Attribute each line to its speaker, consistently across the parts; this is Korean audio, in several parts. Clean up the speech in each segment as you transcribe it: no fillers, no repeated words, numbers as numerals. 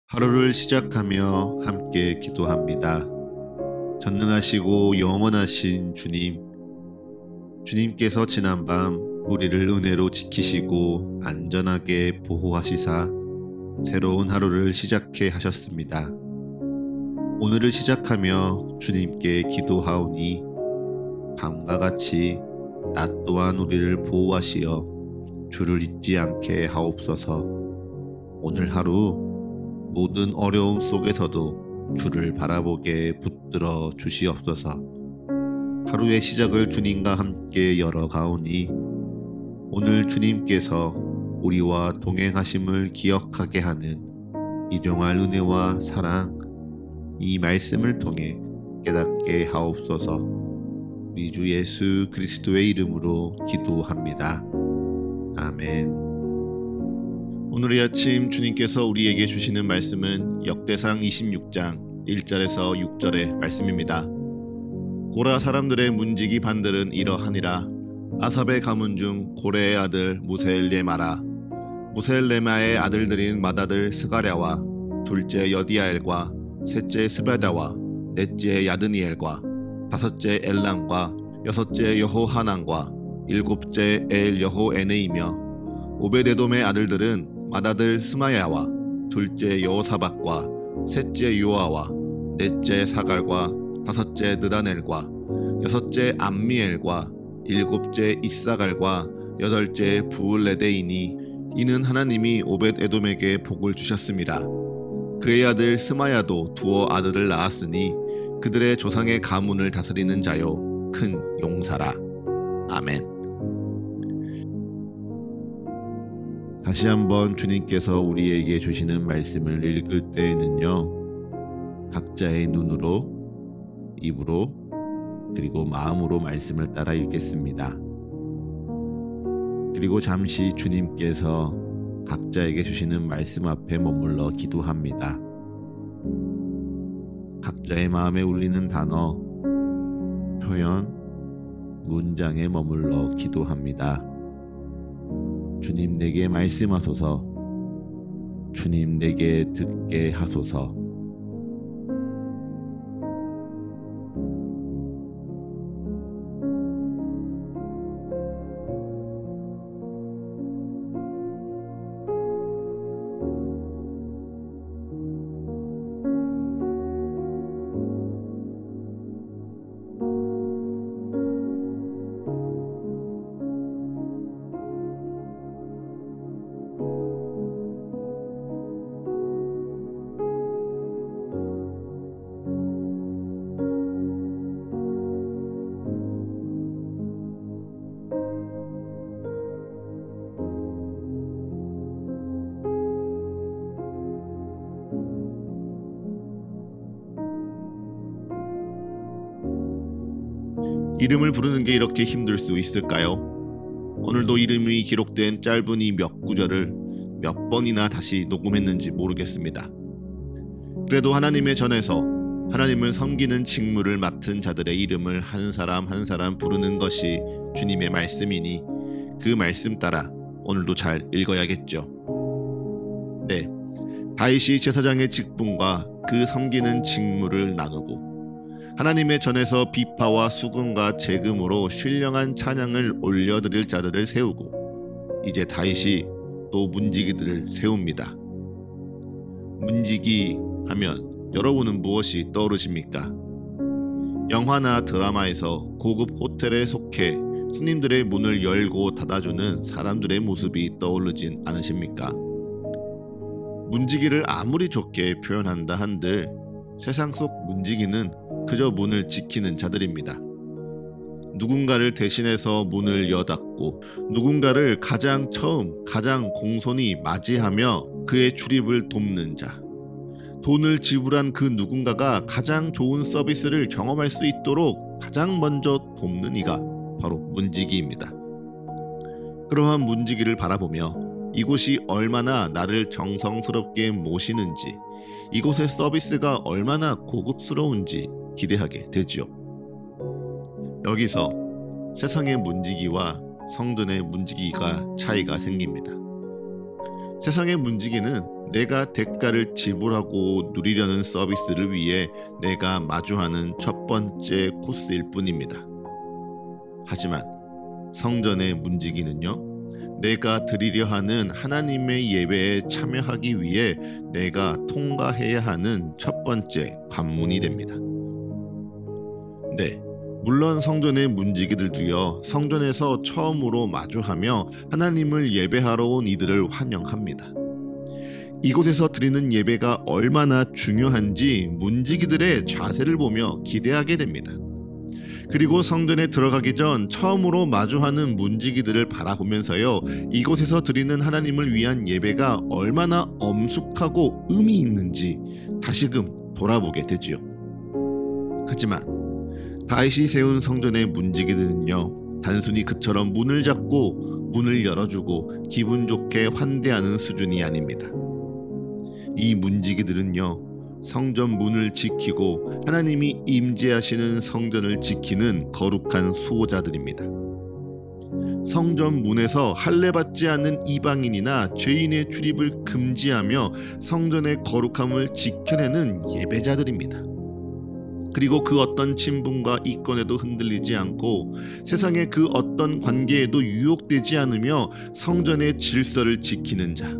Speaker 1: 하루를 시작하며 함께 기도합니다. 전능하시고 영원하신 주님, 주님께서 지난밤 우리를 은혜로 지키시고 안전하게 보호하시사 새로운 하루를 시작해 하셨습니다. 오늘을 시작하며 주님께 기도하오니 밤과 같이 낮 또한 우리를 보호하시어 주를 잊지 않게 하옵소서. 오늘 하루 모든 어려움 속에서도 주를 바라보게 붙들어 주시옵소서. 하루의 시작을 주님과 함께 열어가오니 오늘 주님께서 우리와 동행하심을 기억하게 하는 일용할 은혜와 사랑, 이 말씀을 통해 깨닫게 하옵소서. 우리 주 예수 그리스도의 이름으로 기도합니다. 아멘. 오늘 이 아침 주님께서 우리에게 주시는 말씀은 역대상 26장 1절에서 6절의 말씀입니다. 고라 사람들의 문지기 반들은 이러하니라. 아삽의 가문 중 고레의 아들 무세엘레마라. 무세엘레마의 아들들인 맏아들 스가랴와 둘째 여디아엘과 셋째 스베다와 넷째 야드니엘과 다섯째 엘람과 여섯째 여호하난과 일곱째 엘 여호에네이며 오베데돔의 아들들은 맏아들 스마야와 둘째 여호사밧과 셋째 요아와 넷째 사갈과 다섯째 느다넬과 여섯째 암미엘과 일곱째 이사갈과 여덟째 부울레데이니 이는 하나님이 오벳에돔에게 복을 주셨습니다. 그의 아들 스마야도 두어 아들을 낳았으니 그들의 조상의 가문을 다스리는 자요 큰 용사라. 아멘. 다시 한번 주님께서 우리에게 주시는 말씀을 읽을 때에는요, 각자의 눈으로, 입으로, 그리고 마음으로 말씀을 따라 읽겠습니다. 그리고 잠시 주님께서 각자에게 주시는 말씀 앞에 머물러 기도합니다. 각자의 마음에 울리는 단어, 표현, 문장에 머물러 기도합니다. 주님 내게 말씀하소서. 주님 내게 듣게 하소서. 이름을 부르는 게 이렇게 힘들 수 있을까요? 오늘도 이름이 기록된 짧은 이 몇 구절을 몇 번이나 다시 녹음했는지 모르겠습니다. 그래도 하나님의 전에서 하나님을 섬기는 직무를 맡은 자들의 이름을 한 사람 한 사람 부르는 것이 주님의 말씀이니 그 말씀 따라 오늘도 잘 읽어야겠죠. 네, 다윗이 제사장의 직분과 그 섬기는 직무를 나누고 하나님의 전에서 비파와 수금과 제금으로 신령한 찬양을 올려드릴 자들을 세우고 이제 다윗이 또 문지기들을 세웁니다. 문지기 하면 여러분은 무엇이 떠오르십니까? 영화나 드라마에서 고급 호텔에 속해 손님들의 문을 열고 닫아주는 사람들의 모습이 떠오르진 않으십니까? 문지기를 아무리 좋게 표현한다 한들 세상 속 문지기는 그저 문을 지키는 자들입니다. 누군가를 대신해서 문을 여닫고 누군가를 가장 처음 가장 공손히 맞이하며 그의 출입을 돕는 자, 돈을 지불한 그 누군가가 가장 좋은 서비스를 경험할 수 있도록 가장 먼저 돕는 이가 바로 문지기입니다. 그러한 문지기를 바라보며 이곳이 얼마나 나를 정성스럽게 모시는지, 이곳의 서비스가 얼마나 고급스러운지 기대하게 되지요. 여기서 세상의 문지기와 성전의 문지기가 차이가 생깁니다. 세상의 문지기는 내가 대가를 지불하고 누리려는 서비스를 위해 내가 마주하는 첫 번째 코스일 뿐입니다. 하지만 성전의 문지기는요, 내가 드리려 하는 하나님의 예배에 참여하기 위해 내가 통과해야 하는 첫 번째 관문이 됩니다. 네, 물론 성전의 문지기들도요, 성전에서 처음으로 마주하며 하나님을 예배하러 온 이들을 환영합니다. 이곳에서 드리는 예배가 얼마나 중요한지 문지기들의 자세를 보며 기대하게 됩니다. 그리고 성전에 들어가기 전 처음으로 마주하는 문지기들을 바라보면서요, 이곳에서 드리는 하나님을 위한 예배가 얼마나 엄숙하고 의미 있는지 다시금 돌아보게 되지요. 하지만 다윗이 세운 성전의 문지기들은요, 단순히 그처럼 문을 잡고 문을 열어주고 기분 좋게 환대하는 수준이 아닙니다. 이 문지기들은요, 성전 문을 지키고 하나님이 임재하시는 성전을 지키는 거룩한 수호자들입니다. 성전 문에서 할례받지 않는 이방인이나 죄인의 출입을 금지하며 성전의 거룩함을 지켜내는 예배자들입니다. 그리고 그 어떤 친분과 이권에도 흔들리지 않고 세상의 그 어떤 관계에도 유혹되지 않으며 성전의 질서를 지키는 자,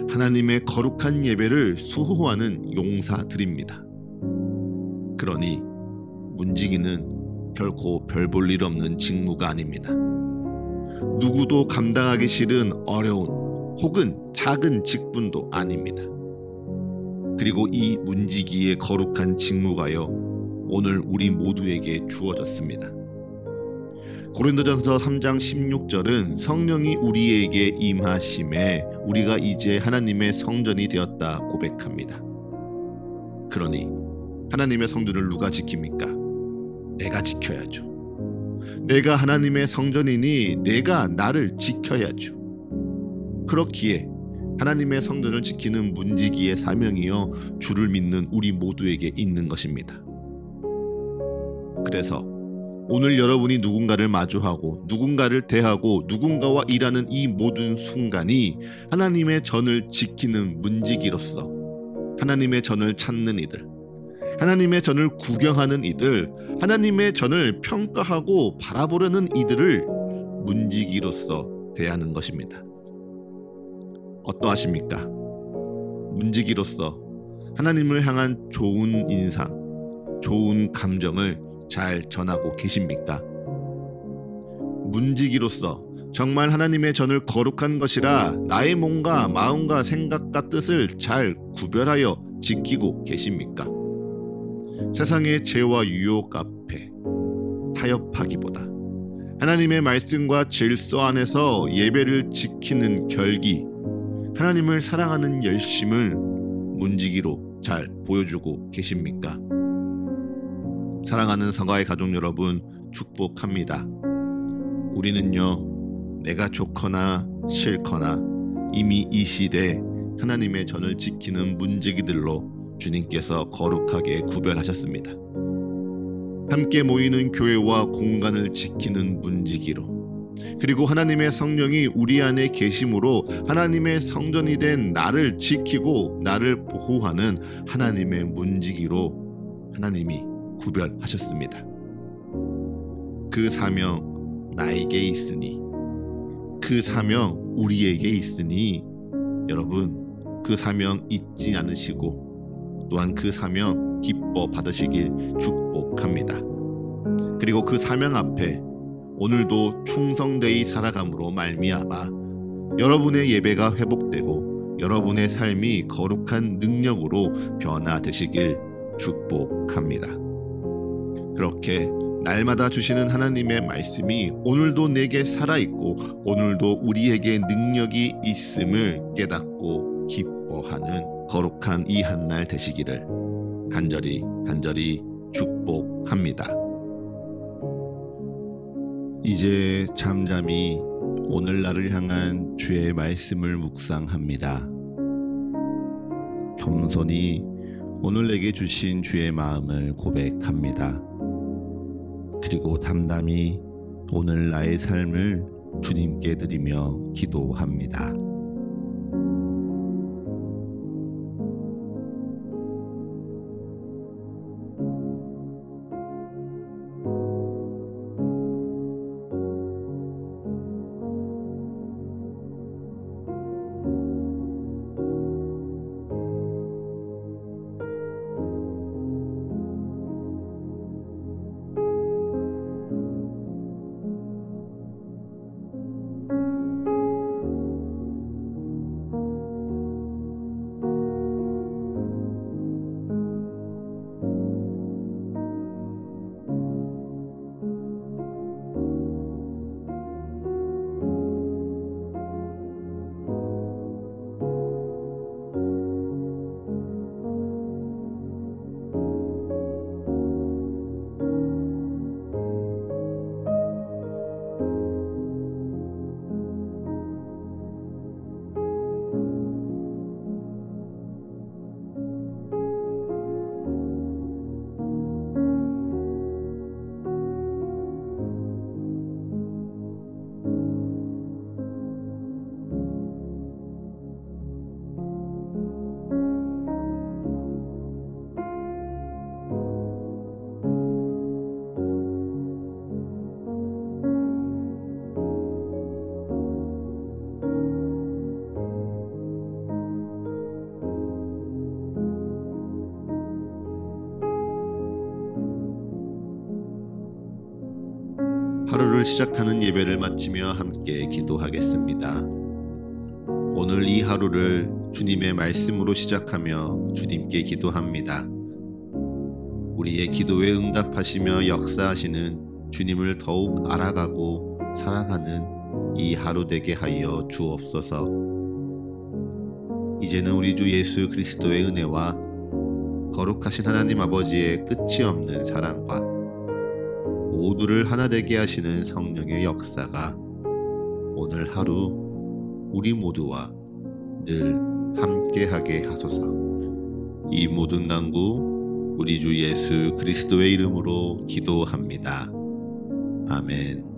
Speaker 1: 하나님의 거룩한 예배를 수호하는 용사들입니다. 그러니 문지기는 결코 별 볼 일 없는 직무가 아닙니다. 누구도 감당하기 싫은 어려운 혹은 작은 직분도 아닙니다. 그리고 이 문지기의 거룩한 직무가요, 오늘 우리 모두에게 주어졌습니다. 고린도전서 3장 16절은 성령이 우리에게 임하심에 우리가 이제 하나님의 성전이 되었다 고백합니다. 그러니 하나님의 성전을 누가 지킵니까? 내가 지켜야죠. 내가 하나님의 성전이니 내가 나를 지켜야죠. 그렇기에 하나님의 성전을 지키는 문지기의 사명이요, 주를 믿는 우리 모두에게 있는 것입니다. 그래서 오늘 여러분이 누군가를 마주하고 누군가를 대하고 누군가와 일하는 이 모든 순간이 하나님의 전을 지키는 문지기로서 하나님의 전을 찾는 이들, 하나님의 전을 구경하는 이들, 하나님의 전을 평가하고 바라보려는 이들을 문지기로서 대하는 것입니다. 어떠하십니까? 문지기로서 하나님을 향한 좋은 인상, 좋은 감정을 잘 전하고 계십니까? 문지기로서 정말 하나님의 전을 거룩한 것이라 나의 몸과 마음과 생각과 뜻을 잘 구별하여 지키고 계십니까? 세상의 죄와 유혹 앞에 타협하기보다 하나님의 말씀과 질서 안에서 예배를 지키는 결기, 하나님을 사랑하는 열심을 문지기로 잘 보여주고 계십니까? 사랑하는 성가의 가족 여러분, 축복합니다. 우리는요, 내가 좋거나 싫거나 이미 이 시대 하나님의 전을 지키는 문지기들로 주님께서 거룩하게 구별하셨습니다. 함께 모이는 교회와 공간을 지키는 문지기로, 그리고 하나님의 성령이 우리 안에 계심으로 하나님의 성전이 된 나를 지키고 나를 보호하는 하나님의 문지기로 하나님이 구별하셨습니다. 그 사명 나에게 있으니, 그 사명 우리에게 있으니 여러분 그 사명 잊지 않으시고 또한 그 사명 기뻐 받으시길 축복합니다. 그리고 그 사명 앞에 오늘도 충성되이 살아감으로 말미암아 여러분의 예배가 회복되고 여러분의 삶이 거룩한 능력으로 변화되시길 축복합니다. 그렇게 날마다 주시는 하나님의 말씀이 오늘도 내게 살아있고 오늘도 우리에게 능력이 있음을 깨닫고 기뻐하는 거룩한 이 한날 되시기를 간절히 축복합니다. 이제 잠잠히 오늘날을 향한 주의 말씀을 묵상합니다. 겸손히 오늘 내게 주신 주의 마음을 고백합니다. 그리고 담담히 오늘 나의 삶을 주님께 드리며 기도합니다. 하루를 시작하는 예배를 마치며 함께 기도하겠습니다. 오늘 이 하루를 주님의 말씀으로 시작하며 주님께 기도합니다. 우리의 기도에 응답하시며 역사하시는 주님을 더욱 알아가고 사랑하는 이 하루 되게 하여 주옵소서. 이제는 우리 주 예수 그리스도의 은혜와 거룩하신 하나님 아버지의 끝이 없는 사랑과 모두를 하나 되게 하시는 성령의 역사가 오늘 하루 우리 모두와 늘 함께하게 하소서. 이 모든 간구 우리 주 예수 그리스도의 이름으로 기도합니다. 아멘.